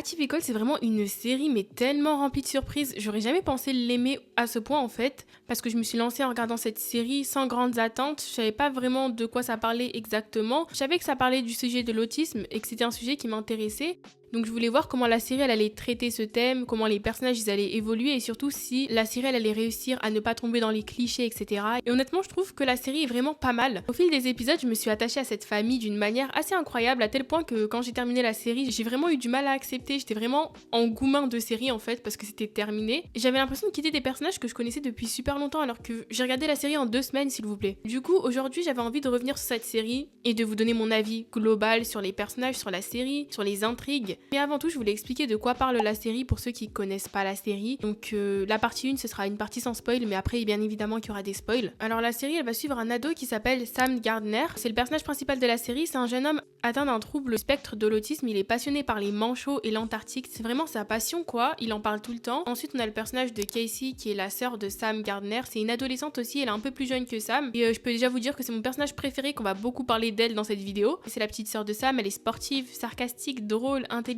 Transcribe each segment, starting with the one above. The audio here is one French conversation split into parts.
Atypical, c'est vraiment une série mais tellement remplie de surprises. J'aurais jamais pensé l'aimer à ce point en fait, parce que je me suis lancée en regardant cette série sans grandes attentes. Je savais pas vraiment de quoi ça parlait exactement. Je savais que ça parlait du sujet de l'autisme et que c'était un sujet qui m'intéressait. Donc je voulais voir comment la série elle allait traiter ce thème, comment les personnages ils allaient évoluer et surtout si la série elle allait réussir à ne pas tomber dans les clichés, etc. Et honnêtement je trouve que la série est vraiment pas mal. Au fil des épisodes je me suis attachée à cette famille d'une manière assez incroyable à tel point que quand j'ai terminé la série j'ai vraiment eu du mal à accepter. J'étais vraiment en gourmand de série en fait parce que c'était terminé. Et j'avais l'impression de quitter des personnages que je connaissais depuis super longtemps alors que j'ai regardé la série en 2 semaines s'il vous plaît. Du coup aujourd'hui j'avais envie de revenir sur cette série et de vous donner mon avis global sur les personnages, sur la série, sur les intrigues. Mais avant tout, je voulais expliquer de quoi parle la série pour ceux qui connaissent pas la série. Donc la partie 1, ce sera une partie sans spoil, mais après bien évidemment qu'il y aura des spoils. Alors la série, elle va suivre un ado qui s'appelle Sam Gardner. C'est le personnage principal de la série, c'est un jeune homme atteint d'un trouble spectre de l'autisme. Il est passionné par les manchots et l'Antarctique. C'est vraiment sa passion quoi, il en parle tout le temps. Ensuite, on a le personnage de Casey qui est la sœur de Sam Gardner. C'est une adolescente aussi, elle est un peu plus jeune que Sam. Et je peux déjà vous dire que c'est mon personnage préféré, qu'on va beaucoup parler d'elle dans cette vidéo. C'est la petite sœur de Sam, elle est sportive, sarcastique, drôle, intelligente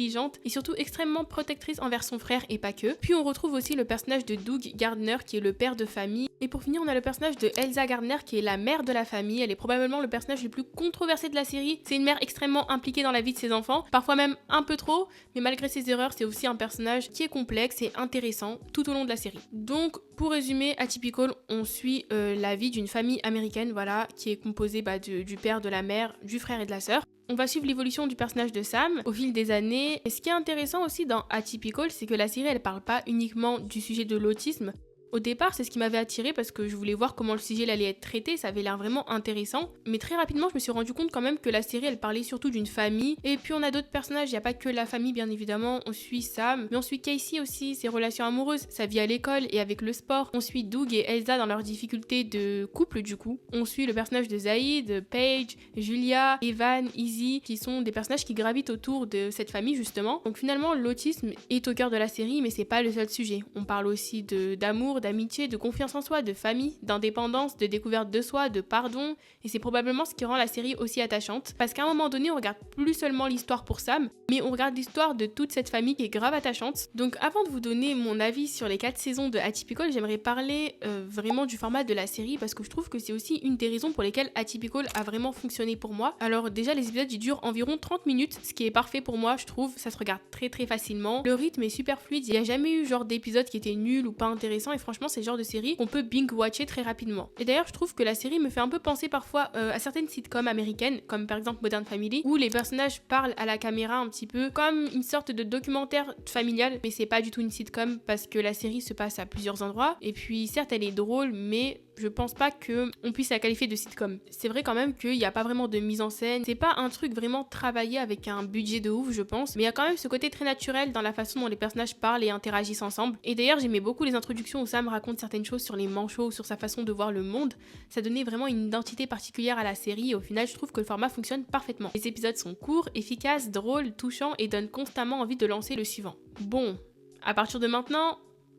et surtout extrêmement protectrice envers son frère et pas que. Puis on retrouve aussi le personnage de Doug Gardner qui est le père de famille. Et pour finir, on a le personnage de Elsa Gardner qui est la mère de la famille. Elle est probablement le personnage le plus controversé de la série. C'est une mère extrêmement impliquée dans la vie de ses enfants, parfois même un peu trop, mais malgré ses erreurs, c'est aussi un personnage qui est complexe et intéressant tout au long de la série. Donc pour résumer, Atypical, on suit la vie d'une famille américaine, voilà, qui est composée du père, de la mère, du frère et de la sœur. On va suivre l'évolution du personnage de Sam au fil des années. Et ce qui est intéressant aussi dans Atypical, c'est que la série, elle parle pas uniquement du sujet de l'autisme. Au départ, c'est ce qui m'avait attiré parce que je voulais voir comment le sujet allait être traité, ça avait l'air vraiment intéressant. Mais très rapidement, je me suis rendu compte quand même que la série, elle parlait surtout d'une famille. Et puis on a d'autres personnages, il n'y a pas que la famille bien évidemment. On suit Sam, mais on suit Casey aussi, ses relations amoureuses, sa vie à l'école et avec le sport. On suit Doug et Elsa dans leurs difficultés de couple du coup. On suit le personnage de Zaid, Paige, Julia, Evan, Izzy, qui sont des personnages qui gravitent autour de cette famille justement. Donc finalement, l'autisme est au cœur de la série, mais c'est pas le seul sujet. On parle aussi d'amour, d'amitié, de confiance en soi, de famille, d'indépendance, de découverte de soi, de pardon, et c'est probablement ce qui rend la série aussi attachante, parce qu'à un moment donné on regarde plus seulement l'histoire pour Sam, mais on regarde l'histoire de toute cette famille qui est grave attachante. Donc avant de vous donner mon avis sur les 4 saisons de Atypical, j'aimerais parler vraiment du format de la série, parce que je trouve que c'est aussi une des raisons pour lesquelles Atypical a vraiment fonctionné pour moi. Alors déjà les épisodes ils durent environ 30 minutes, ce qui est parfait pour moi je trouve, ça se regarde très très facilement, le rythme est super fluide, il n'y a jamais eu genre d'épisode qui était nul ou pas intéressant, et franchement c'est le genre de série qu'on peut binge-watcher très rapidement. Et d'ailleurs je trouve que la série me fait un peu penser parfois à certaines sitcoms américaines, comme par exemple Modern Family, où les personnages parlent à la caméra un petit peu comme une sorte de documentaire familial, mais c'est pas du tout une sitcom parce que la série se passe à plusieurs endroits, et puis certes elle est drôle, mais je pense pas qu'on puisse la qualifier de sitcom. C'est vrai quand même qu'il n'y a pas vraiment de mise en scène, c'est pas un truc vraiment travaillé avec un budget de ouf je pense, mais il y a quand même ce côté très naturel dans la façon dont les personnages parlent et interagissent ensemble. Et d'ailleurs j'aimais beaucoup les introductions où Sam raconte certaines choses sur les manchots, sur sa façon de voir le monde, ça donnait vraiment une identité particulière à la série et au final je trouve que le format fonctionne parfaitement. Les épisodes sont courts, efficaces, drôles, touchants et donnent constamment envie de lancer le suivant. Bon, à partir de maintenant,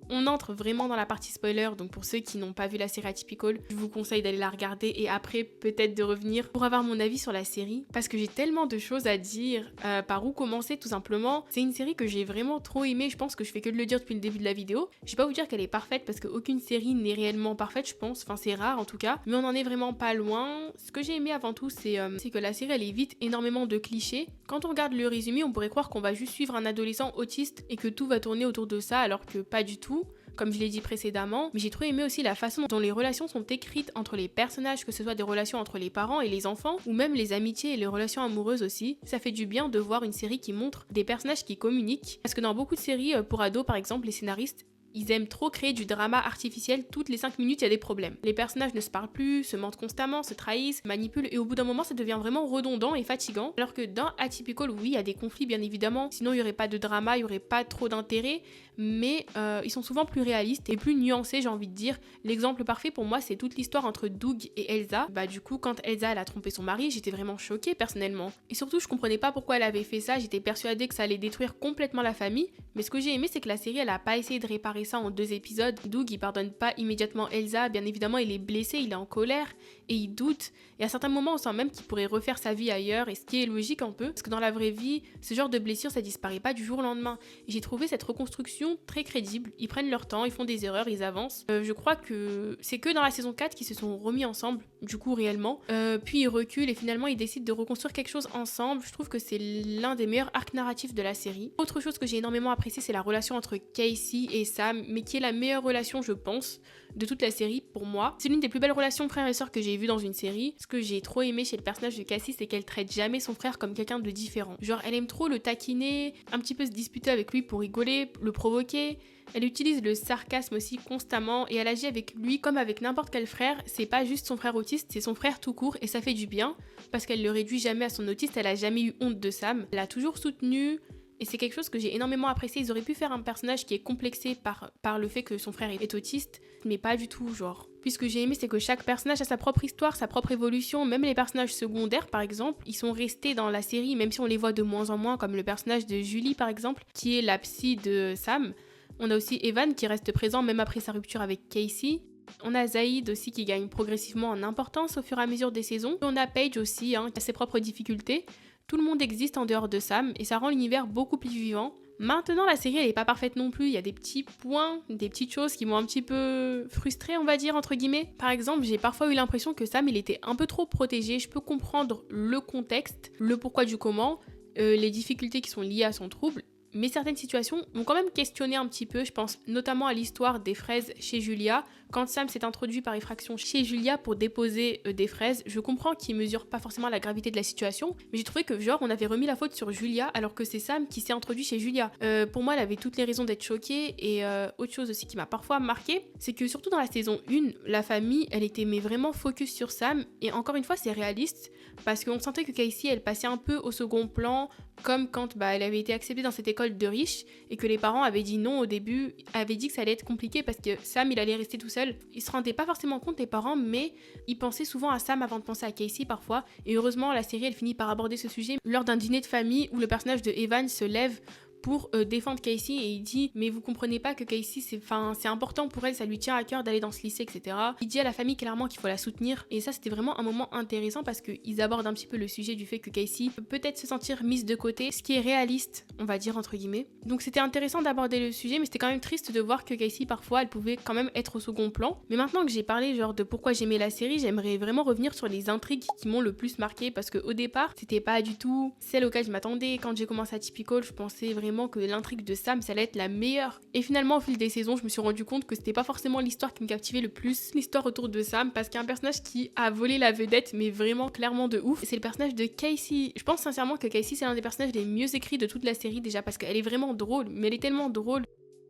on entre vraiment dans la partie spoiler, donc pour ceux qui n'ont pas vu la série Atypical, je vous conseille d'aller la regarder et après peut-être de revenir pour avoir mon avis sur la série, parce que j'ai tellement de choses à dire, par où commencer tout simplement. C'est une série que j'ai vraiment trop aimée, je pense que je fais que de le dire depuis le début de la vidéo. Je vais pas vous dire qu'elle est parfaite parce qu'aucune série n'est réellement parfaite je pense, enfin c'est rare en tout cas, mais on en est vraiment pas loin. Ce que j'ai aimé avant tout c'est que la série elle évite énormément de clichés. Quand on regarde le résumé on pourrait croire qu'on va juste suivre un adolescent autiste et que tout va tourner autour de ça alors que pas du tout, comme je l'ai dit précédemment, mais j'ai trop aimé aussi la façon dont les relations sont écrites entre les personnages, que ce soit des relations entre les parents et les enfants, ou même les amitiés et les relations amoureuses aussi. Ça fait du bien de voir une série qui montre des personnages qui communiquent, parce que dans beaucoup de séries pour ados par exemple, les scénaristes ils aiment trop créer du drama artificiel, toutes les 5 minutes il y a des problèmes. Les personnages ne se parlent plus, se mentent constamment, se trahissent, manipulent et au bout d'un moment ça devient vraiment redondant et fatigant. Alors que dans Atypical, oui, il y a des conflits bien évidemment, sinon il n'y aurait pas de drama, il n'y aurait pas trop d'intérêt, mais ils sont souvent plus réalistes et plus nuancés j'ai envie de dire. L'exemple parfait pour moi c'est toute l'histoire entre Doug et Elsa. Du coup quand Elsa elle a trompé son mari, j'étais vraiment choquée personnellement. Et surtout je comprenais pas pourquoi elle avait fait ça, j'étais persuadée que ça allait détruire complètement la famille, mais ce que j'ai aimé c'est que la série elle a pas essayé de réparer séparer ça en 2 épisodes. Doug, il pardonne pas immédiatement Elsa. Bien évidemment, il est blessé, il est en colère et il doute. Et à certains moments, on sent même qu'il pourrait refaire sa vie ailleurs, et ce qui est logique un peu, parce que dans la vraie vie, ce genre de blessure, ça disparaît pas du jour au lendemain. Et j'ai trouvé cette reconstruction très crédible. Ils prennent leur temps, ils font des erreurs, ils avancent. Je crois que c'est que dans la saison 4 qu'ils se sont remis ensemble, du coup réellement. Puis ils reculent et finalement ils décident de reconstruire quelque chose ensemble. Je trouve que c'est l'un des meilleurs arcs narratifs de la série. Autre chose que j'ai énormément apprécié, c'est la relation entre Casey et Sam, mais qui est la meilleure relation, je pense, de toute la série pour moi. C'est l'une des plus belles relations frères et sœurs que j'ai vues dans une série. Ce que j'ai trop aimé chez le personnage de Cassie, c'est qu'elle traite jamais son frère comme quelqu'un de différent. Genre, elle aime trop le taquiner, un petit peu se disputer avec lui pour rigoler, le provoquer. Elle utilise le sarcasme aussi constamment et elle agit avec lui comme avec n'importe quel frère. C'est pas juste son frère autiste, c'est son frère tout court et ça fait du bien parce qu'elle le réduit jamais à son autiste, elle a jamais eu honte de Sam. Elle l'a toujours soutenu. Et c'est quelque chose que j'ai énormément apprécié. Ils auraient pu faire un personnage qui est complexé par le fait que son frère est autiste, mais pas du tout, genre. Puis ce que j'ai aimé, c'est que chaque personnage a sa propre histoire, sa propre évolution. Même les personnages secondaires, par exemple, ils sont restés dans la série, même si on les voit de moins en moins, comme le personnage de Julie, par exemple, qui est la psy de Sam. On a aussi Evan qui reste présent même après sa rupture avec Casey. On a Zaid aussi qui gagne progressivement en importance au fur et à mesure des saisons. Et on a Paige aussi, qui a ses propres difficultés. Tout le monde existe en dehors de Sam et ça rend l'univers beaucoup plus vivant. Maintenant, la série, elle est pas parfaite non plus. Il y a des petits points, des petites choses qui m'ont un petit peu frustrée, on va dire, entre guillemets. Par exemple, j'ai parfois eu l'impression que Sam, il était un peu trop protégé. Je peux comprendre le contexte, le pourquoi du comment, les difficultés qui sont liées à son trouble. Mais certaines situations m'ont quand même questionné un petit peu. Je pense notamment à l'histoire des fraises chez Julia. Quand Sam s'est introduit par effraction chez Julia pour déposer des fraises, je comprends qu'il mesure pas forcément la gravité de la situation, mais j'ai trouvé que genre on avait remis la faute sur Julia alors que c'est Sam qui s'est introduit chez Julia. Pour moi, elle avait toutes les raisons d'être choquée. Et autre chose aussi qui m'a parfois marquée, c'est que surtout dans la saison 1, la famille, elle était mais vraiment focus sur Sam. Et encore une fois, c'est réaliste parce qu'on sentait que Casey, elle passait un peu au second plan, comme quand elle avait été acceptée dans cette école de riches et que les parents avaient dit non au début, avaient dit que ça allait être compliqué parce que Sam, il allait rester tout seul. Ils se rendaient pas forcément compte, les parents, mais ils pensaient souvent à Sam avant de penser à Casey parfois. Et heureusement, la série, elle finit par aborder ce sujet lors d'un dîner de famille où le personnage de Evan se lève pour défendre Casey et il dit mais vous comprenez pas que Casey c'est important pour elle, ça lui tient à cœur d'aller dans ce lycée, etc. Il dit à la famille clairement qu'il faut la soutenir et ça c'était vraiment un moment intéressant parce qu'ils abordent un petit peu le sujet du fait que Casey peut peut-être se sentir mise de côté, ce qui est réaliste on va dire entre guillemets. Donc c'était intéressant d'aborder le sujet mais c'était quand même triste de voir que Casey parfois elle pouvait quand même être au second plan. Mais maintenant que j'ai parlé genre de pourquoi j'aimais la série, j'aimerais vraiment revenir sur les intrigues qui m'ont le plus marqué parce que au départ c'était pas du tout celle auquel je m'attendais. Quand j'ai commencé à Typical, je pensais vraiment que l'intrigue de Sam, ça allait être la meilleure. Et finalement, au fil des saisons, je me suis rendu compte que c'était pas forcément l'histoire qui me captivait le plus, l'histoire autour de Sam, parce qu'il y a un personnage qui a volé la vedette, mais vraiment clairement de ouf. C'est le personnage de Casey. Je pense sincèrement que Casey, c'est l'un des personnages les mieux écrits de toute la série déjà, parce qu'elle est vraiment drôle, mais elle est tellement drôle,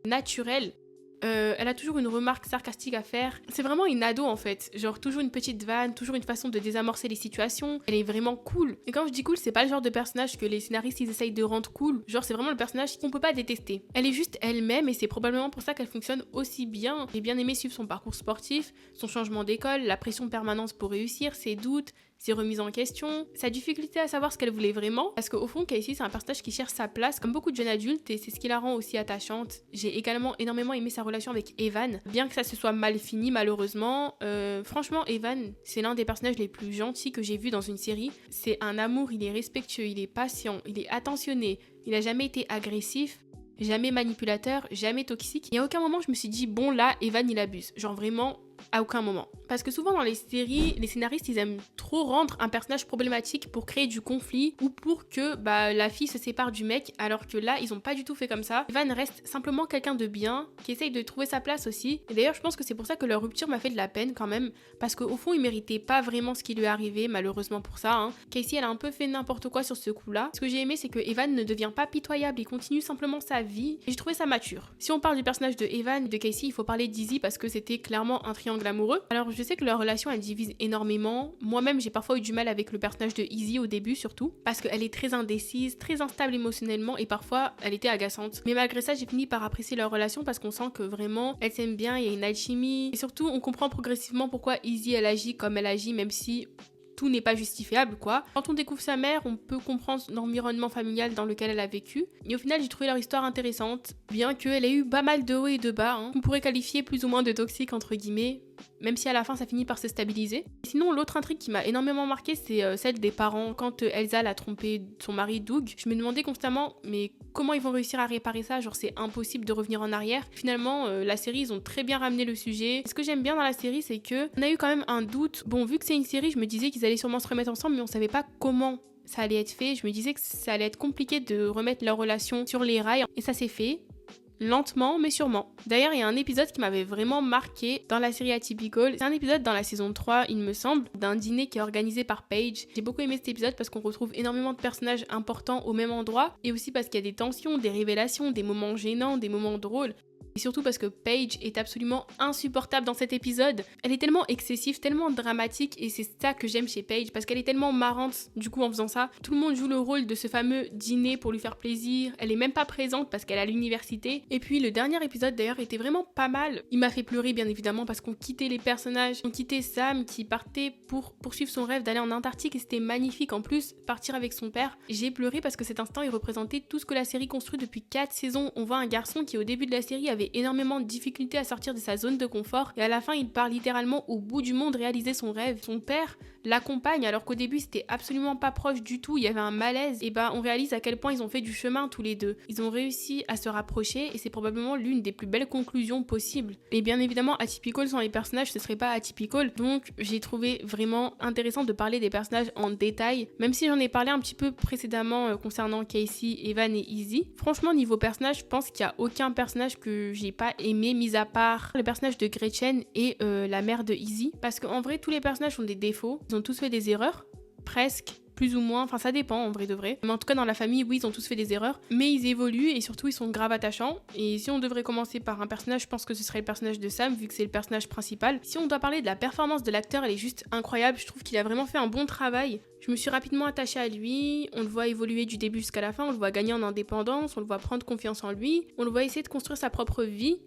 naturelle. Elle a toujours une remarque sarcastique à faire. C'est vraiment une ado en fait. Genre toujours une petite vanne, toujours une façon de désamorcer les situations. Elle est vraiment cool. Et quand je dis cool, c'est pas le genre de personnage que les scénaristes ils essayent de rendre cool. Genre c'est vraiment le personnage qu'on peut pas détester. Elle est juste elle-même et c'est probablement pour ça qu'elle fonctionne aussi bien. J'ai bien aimé suivre son parcours sportif, son changement d'école, la pression permanente pour réussir, ses doutes, ses remises en question, sa difficulté à savoir ce qu'elle voulait vraiment, parce qu'au fond, Casey, c'est un personnage qui cherche sa place, comme beaucoup de jeunes adultes, et c'est ce qui la rend aussi attachante. J'ai également énormément aimé sa relation avec Evan, bien que ça se soit mal fini, malheureusement. Franchement, Evan, c'est l'un des personnages les plus gentils que j'ai vu dans une série. C'est un amour, il est respectueux, il est patient, il est attentionné, il a jamais été agressif, jamais manipulateur, jamais toxique. Et à aucun moment, je me suis dit, bon là, Evan, il abuse. Genre vraiment... à aucun moment. Parce que souvent dans les séries, les scénaristes ils aiment trop rendre un personnage problématique pour créer du conflit ou pour que la fille se sépare du mec, alors que là ils ont pas du tout fait comme ça. Evan reste simplement quelqu'un de bien, qui essaye de trouver sa place aussi. Et d'ailleurs je pense que c'est pour ça que leur rupture m'a fait de la peine quand même, parce qu'au fond il méritait pas vraiment ce qui lui est arrivé, malheureusement pour ça. Casey elle a un peu fait n'importe quoi sur ce coup-là. Ce que j'ai aimé c'est que Evan ne devient pas pitoyable, il continue simplement sa vie et j'ai trouvé ça mature. Si on parle du personnage de Evan et de Casey, il faut parler d'Izzy parce que c'était clairement un triangle amoureux. Alors je sais que leur relation elle divise énormément. Moi-même j'ai parfois eu du mal avec le personnage de Izzy au début surtout parce qu'elle est très indécise, très instable émotionnellement et parfois elle était agaçante. Mais malgré ça j'ai fini par apprécier leur relation parce qu'on sent que vraiment elles s'aiment bien, il y a une alchimie et surtout on comprend progressivement pourquoi Izzy elle agit comme elle agit même si tout n'est pas justifiable, quoi. Quand on découvre sa mère, on peut comprendre l'environnement familial dans lequel elle a vécu. Et au final, j'ai trouvé leur histoire intéressante, bien qu'elle ait eu pas mal de hauts et de bas, hein. On pourrait qualifier plus ou moins de toxique, entre guillemets, même si à la fin ça finit par se stabiliser. Sinon, l'autre intrigue qui m'a énormément marquée, c'est celle des parents. Quand Elsa l'a trompé son mari Doug, je me demandais constamment, mais comment ils vont réussir à réparer ça? Genre, c'est impossible de revenir en arrière. Finalement, la série, ils ont très bien ramené le sujet. Ce que j'aime bien dans la série, c'est que on a eu quand même un doute. Bon, vu que c'est une série, je me disais qu'ils allaient sûrement se remettre ensemble, mais on savait pas comment ça allait être fait. Je me disais que ça allait être compliqué de remettre leur relation sur les rails, et ça s'est fait. Lentement mais sûrement. D'ailleurs, il y a un épisode qui m'avait vraiment marqué dans la série Atypical. C'est un épisode dans la saison 3, il me semble, d'un dîner qui est organisé par Paige. J'ai beaucoup aimé cet épisode parce qu'on retrouve énormément de personnages importants au même endroit et aussi parce qu'il y a des tensions, des révélations, des moments gênants, des moments drôles. Et surtout parce que Paige est absolument insupportable dans cet épisode. Elle est tellement excessive, tellement dramatique, et c'est ça que j'aime chez Paige, parce qu'elle est tellement marrante, du coup, en faisant ça. Tout le monde joue le rôle de ce fameux dîner pour lui faire plaisir. Elle est même pas présente parce qu'elle est à l'université. Et puis, le dernier épisode, d'ailleurs, était vraiment pas mal. Il m'a fait pleurer, bien évidemment, parce qu'on quittait les personnages. On quittait Sam, qui partait pour poursuivre son rêve d'aller en Antarctique, et c'était magnifique. En plus, partir avec son père. J'ai pleuré parce que cet instant, il représentait tout ce que la série construit depuis 4 saisons. On voit un garçon qui, au début de la série, avait énormément de difficultés à sortir de sa zone de confort et à la fin il part littéralement au bout du monde réaliser son rêve. Son père l'accompagne alors qu'au début c'était absolument pas proche du tout, il y avait un malaise, et on réalise à quel point ils ont fait du chemin tous les deux. Ils ont réussi à se rapprocher et c'est probablement l'une des plus belles conclusions possibles. Et bien évidemment Atypical sans les personnages ce serait pas Atypical, donc j'ai trouvé vraiment intéressant de parler des personnages en détail, même si j'en ai parlé un petit peu précédemment concernant Casey, Evan et Izzy. Franchement niveau personnage je pense qu'il y a aucun personnage que j'ai pas aimé mis à part le personnage de Gretchen et la mère de Izzy, parce qu'en vrai tous les personnages ont des défauts, ils ont tous fait des erreurs, presque, plus ou moins, enfin ça dépend en vrai de vrai, mais en tout cas dans la famille oui ils ont tous fait des erreurs, mais ils évoluent et surtout ils sont grave attachants. Et si on devrait commencer par un personnage, je pense que ce serait le personnage de Sam vu que c'est le personnage principal. Si on doit parler de la performance de l'acteur, elle est juste incroyable, je trouve qu'il a vraiment fait un bon travail. Je me suis rapidement attachée à lui, on le voit évoluer du début jusqu'à la fin, on le voit gagner en indépendance, on le voit prendre confiance en lui, on le voit essayer de construire sa propre vie.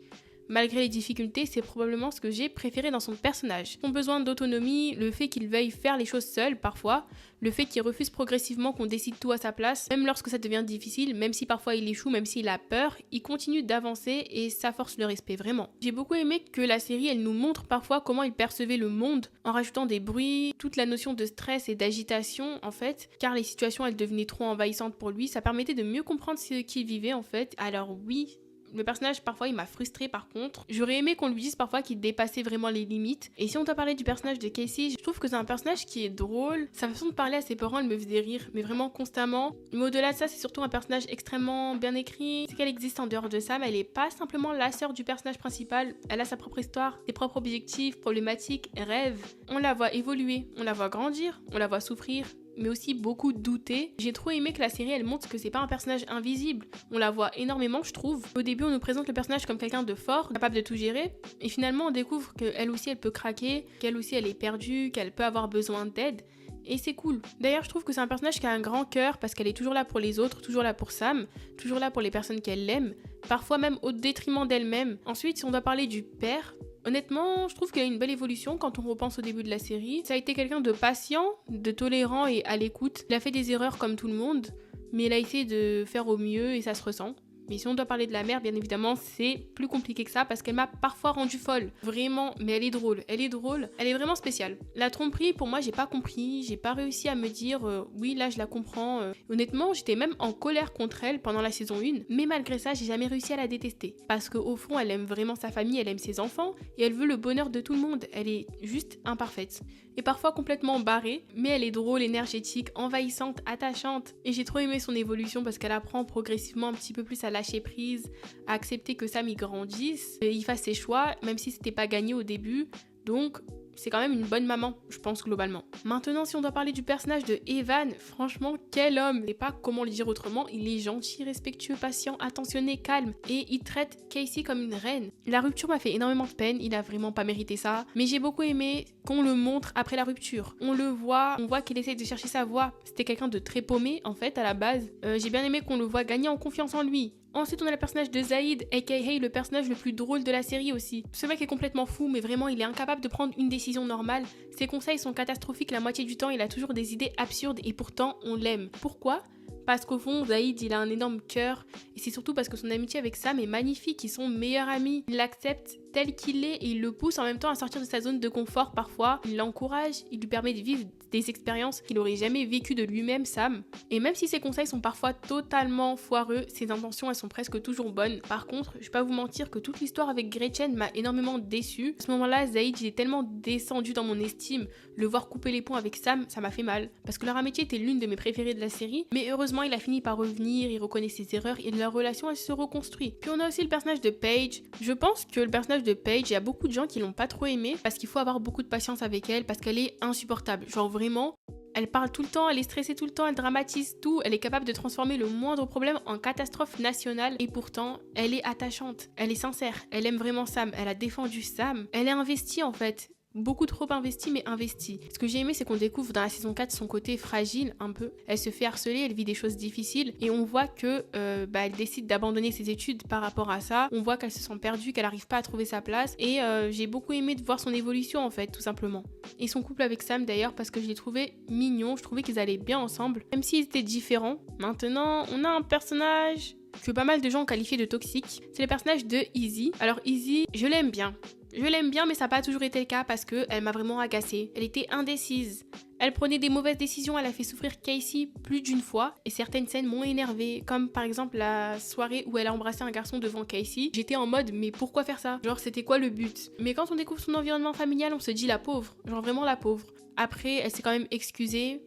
Malgré les difficultés, c'est probablement ce que j'ai préféré dans son personnage. Son besoin d'autonomie, le fait qu'il veuille faire les choses seul parfois, le fait qu'il refuse progressivement qu'on décide tout à sa place, même lorsque ça devient difficile, même si parfois il échoue, même s'il a peur, il continue d'avancer et ça force le respect vraiment. J'ai beaucoup aimé que la série, elle nous montre parfois comment il percevait le monde en rajoutant des bruits, toute la notion de stress et d'agitation en fait, car les situations elles devenaient trop envahissantes pour lui, ça permettait de mieux comprendre ce qu'il vivait en fait. Alors oui, le personnage, parfois, il m'a frustrée par contre. J'aurais aimé qu'on lui dise parfois qu'il dépassait vraiment les limites. Et si on doit parler du personnage de Casey, je trouve que c'est un personnage qui est drôle. Sa façon de parler à ses parents, elle me faisait rire, mais vraiment constamment. Mais au-delà de ça, c'est surtout un personnage extrêmement bien écrit. C'est qu'elle existe en dehors de Sam. Elle est pas simplement la sœur du personnage principal. Elle a sa propre histoire, ses propres objectifs, problématiques, rêves. On la voit évoluer, on la voit grandir, on la voit souffrir, mais aussi beaucoup douter. J'ai trop aimé que la série elle montre que c'est pas un personnage invisible. On la voit énormément je trouve. Au début on nous présente le personnage comme quelqu'un de fort, capable de tout gérer, et finalement on découvre qu'elle aussi elle peut craquer, qu'elle aussi elle est perdue, qu'elle peut avoir besoin d'aide. Et c'est cool. D'ailleurs, je trouve que c'est un personnage qui a un grand cœur parce qu'elle est toujours là pour les autres, toujours là pour Sam, toujours là pour les personnes qu'elle aime, parfois même au détriment d'elle-même. Ensuite, si on doit parler du père, honnêtement, je trouve qu'il a une belle évolution quand on repense au début de la série. Ça a été quelqu'un de patient, de tolérant et à l'écoute. Il a fait des erreurs comme tout le monde, mais il a essayé de faire au mieux et ça se ressent. Mais si on doit parler de la mère, bien évidemment, c'est plus compliqué que ça parce qu'elle m'a parfois rendue folle. Vraiment, mais elle est drôle. Elle est vraiment spéciale. La tromperie, pour moi, j'ai pas compris. J'ai pas réussi à me dire, oui, là, je la comprends. Honnêtement, j'étais même en colère contre elle pendant la saison 1. Mais malgré ça, j'ai jamais réussi à la détester. Parce qu'au fond, elle aime vraiment sa famille, elle aime ses enfants et elle veut le bonheur de tout le monde. Elle est juste imparfaite. Et parfois complètement barrée, mais elle est drôle, énergétique, envahissante, attachante. Et j'ai trop aimé son évolution parce qu'elle apprend progressivement un petit peu plus à lâcher prise, à accepter que Sam y grandisse, et il fasse ses choix, même si c'était pas gagné au début. Donc c'est quand même une bonne maman, je pense globalement. Maintenant, si on doit parler du personnage de Evan, franchement, quel homme! Je sais pas comment le dire autrement, il est gentil, respectueux, patient, attentionné, calme, et il traite Casey comme une reine. La rupture m'a fait énormément de peine, il a vraiment pas mérité ça, mais j'ai beaucoup aimé qu'on le montre après la rupture. On le voit, on voit qu'il essaie de chercher sa voie. C'était quelqu'un de très paumé, en fait, à la base. J'ai bien aimé qu'on le voit gagner en confiance en lui, Ensuite, on a le personnage de Zaïd, aka le personnage le plus drôle de la série aussi. Ce mec est complètement fou, mais vraiment, il est incapable de prendre une décision normale. Ses conseils sont catastrophiques la moitié du temps, il a toujours des idées absurdes et pourtant, on l'aime. Pourquoi ? Parce qu'au fond, Zaïd, il a un énorme cœur et c'est surtout parce que son amitié avec Sam est magnifique, ils sont meilleurs amis. Il l'accepte tel qu'il est et il le pousse en même temps à sortir de sa zone de confort parfois. Il l'encourage, il lui permet de vivre des expériences qu'il n'aurait jamais vécues de lui-même, Sam. Et même si ses conseils sont parfois totalement foireux, ses intentions, elles sont presque toujours bonnes. Par contre, je vais pas vous mentir que toute l'histoire avec Gretchen m'a énormément déçue. À ce moment-là, Zaïd, il est tellement descendu dans mon estime. Le voir couper les ponts avec Sam, ça m'a fait mal. Parce que leur amitié était l'une de mes préférées de la série. Mais heureusement, il a fini par revenir, il reconnaît ses erreurs et leur relation, elle se reconstruit. Puis on a aussi le personnage de Paige. Je pense que le personnage de Paige, il y a beaucoup de gens qui l'ont pas trop aimé parce qu'il faut avoir beaucoup de patience avec elle, parce qu'elle est insupportable. Genre vraiment, elle parle tout le temps, elle est stressée tout le temps, elle dramatise tout, elle est capable de transformer le moindre problème en catastrophe nationale et pourtant, elle est attachante, elle est sincère, elle aime vraiment Sam, elle a défendu Sam, elle est investie en fait. Beaucoup trop investie mais investie. Ce que j'ai aimé c'est qu'on découvre dans la saison 4 son côté fragile un peu. Elle se fait harceler, elle vit des choses difficiles et on voit que elle décide d'abandonner ses études par rapport à ça. On voit qu'elle se sent perdue, qu'elle n'arrive pas à trouver sa place et j'ai beaucoup aimé de voir son évolution en fait tout simplement. Et son couple avec Sam d'ailleurs parce que je l'ai trouvé mignon, je trouvais qu'ils allaient bien ensemble même s'ils étaient différents. Maintenant on a un personnage que pas mal de gens ont qualifié de toxique. C'est le personnage de Izzy. Alors Izzy, je l'aime bien. Je l'aime bien, mais ça n'a pas toujours été le cas parce qu'elle m'a vraiment agacée. Elle était indécise. Elle prenait des mauvaises décisions, elle a fait souffrir Casey plus d'une fois. Et certaines scènes m'ont énervée, comme par exemple la soirée où elle a embrassé un garçon devant Casey. J'étais en mode, mais pourquoi faire ça? Genre, c'était quoi le but? Mais quand on découvre son environnement familial, on se dit la pauvre. Genre vraiment la pauvre. Après, elle s'est quand même excusée.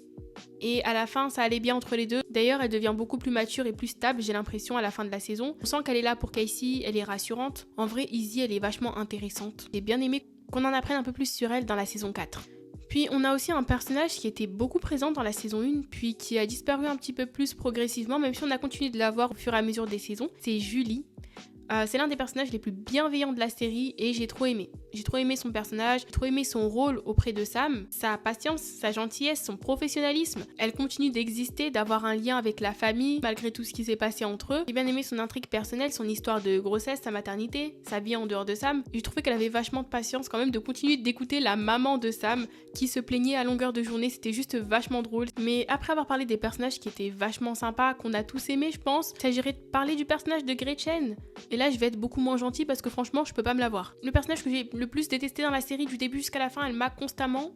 Et à la fin, ça allait bien entre les deux. D'ailleurs, elle devient beaucoup plus mature et plus stable, j'ai l'impression, à la fin de la saison. On sent qu'elle est là pour Casey, elle est rassurante. En vrai, Izzy, elle est vachement intéressante. J'ai bien aimé qu'on en apprenne un peu plus sur elle dans la saison 4. Puis on a aussi un personnage qui était beaucoup présent dans la saison 1, puis qui a disparu un petit peu plus progressivement, même si on a continué de la voir au fur et à mesure des saisons. C'est Julie. C'est l'un des personnages les plus bienveillants de la série et j'ai trop aimé. J'ai trop aimé son personnage, j'ai trop aimé son rôle auprès de Sam, sa patience, sa gentillesse, son professionnalisme. Elle continue d'exister, d'avoir un lien avec la famille malgré tout ce qui s'est passé entre eux. J'ai bien aimé son intrigue personnelle, son histoire de grossesse, sa maternité, sa vie en dehors de Sam. J'ai trouvé qu'elle avait vachement de patience quand même de continuer d'écouter la maman de Sam qui se plaignait à longueur de journée. C'était juste vachement drôle. Mais après avoir parlé des personnages qui étaient vachement sympas, qu'on a tous aimés je pense, il s'agirait de parler du personnage de Gretchen. Et là je vais être beaucoup moins gentille parce que franchement je peux pas me la voir. Le personnage que j'ai le plus détesté dans la série du début jusqu'à la fin, elle m'a constamment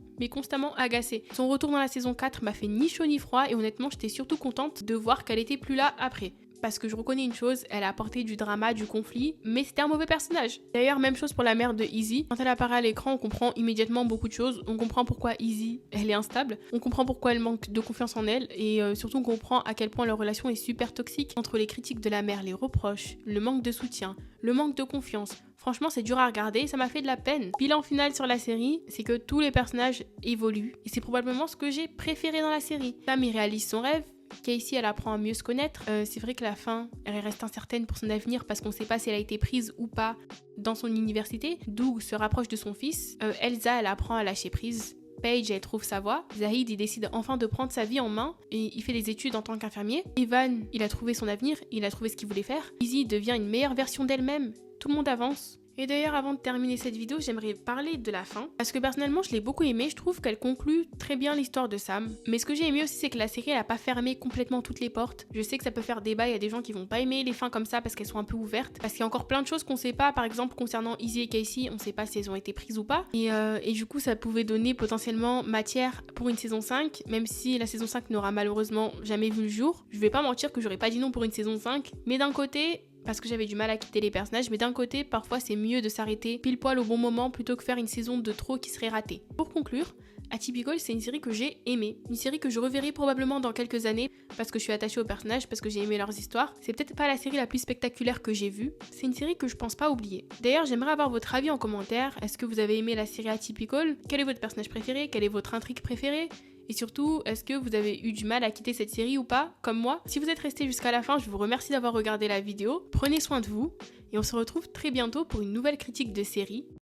agacée. Son retour dans la saison 4 m'a fait ni chaud ni froid et honnêtement j'étais surtout contente de voir qu'elle était plus là après. Parce que je reconnais une chose, elle a apporté du drama, du conflit, mais c'était un mauvais personnage. D'ailleurs, même chose pour la mère de Izzy. Quand elle apparaît à l'écran, on comprend immédiatement beaucoup de choses. On comprend pourquoi Izzy, elle est instable. On comprend pourquoi elle manque de confiance en elle. Et surtout, on comprend à quel point leur relation est super toxique. Entre les critiques de la mère, les reproches, le manque de soutien, le manque de confiance. Franchement, c'est dur à regarder et ça m'a fait de la peine. Bilan final sur la série, c'est que tous les personnages évoluent. Et c'est probablement ce que j'ai préféré dans la série. Sam, il réalise son rêve. Casey, elle apprend à mieux se connaître. C'est vrai que la fin, elle reste incertaine pour son avenir parce qu'on ne sait pas si elle a été prise ou pas dans son université. Doug se rapproche de son fils. Elsa, elle apprend à lâcher prise. Paige, elle trouve sa voie. Zahid, il décide enfin de prendre sa vie en main et il fait des études en tant qu'infirmier. Evan, il a trouvé son avenir, il a trouvé ce qu'il voulait faire. Izzy devient une meilleure version d'elle-même. Tout le monde avance. Et d'ailleurs, avant de terminer cette vidéo, j'aimerais parler de la fin. Parce que personnellement, je l'ai beaucoup aimée. Je trouve qu'elle conclut très bien l'histoire de Sam. Mais ce que j'ai aimé aussi, c'est que la série, elle a pas fermé complètement toutes les portes. Je sais que ça peut faire débat. Il y a des gens qui vont pas aimer les fins comme ça parce qu'elles sont un peu ouvertes. Parce qu'il y a encore plein de choses qu'on sait pas. Par exemple, concernant Izzy et Casey, on sait pas si elles ont été prises ou pas. Et du coup, ça pouvait donner potentiellement matière pour une saison 5. Même si la saison 5 n'aura malheureusement jamais vu le jour. Je vais pas mentir que j'aurais pas dit non pour une saison 5. Mais d'un côté, parce que j'avais du mal à quitter les personnages, mais d'un côté, parfois c'est mieux de s'arrêter pile poil au bon moment plutôt que faire une saison de trop qui serait ratée. Pour conclure, Atypical, c'est une série que j'ai aimée, une série que je reverrai probablement dans quelques années parce que je suis attachée aux personnages, parce que j'ai aimé leurs histoires. C'est peut-être pas la série la plus spectaculaire que j'ai vue, c'est une série que je pense pas oublier. D'ailleurs, j'aimerais avoir votre avis en commentaire. Est-ce que vous avez aimé la série Atypical? Quel est votre personnage préféré? Quelle est votre intrigue préférée? Et surtout, est-ce que vous avez eu du mal à quitter cette série ou pas, comme moi? Si vous êtes resté jusqu'à la fin, je vous remercie d'avoir regardé la vidéo. Prenez soin de vous et on se retrouve très bientôt pour une nouvelle critique de série.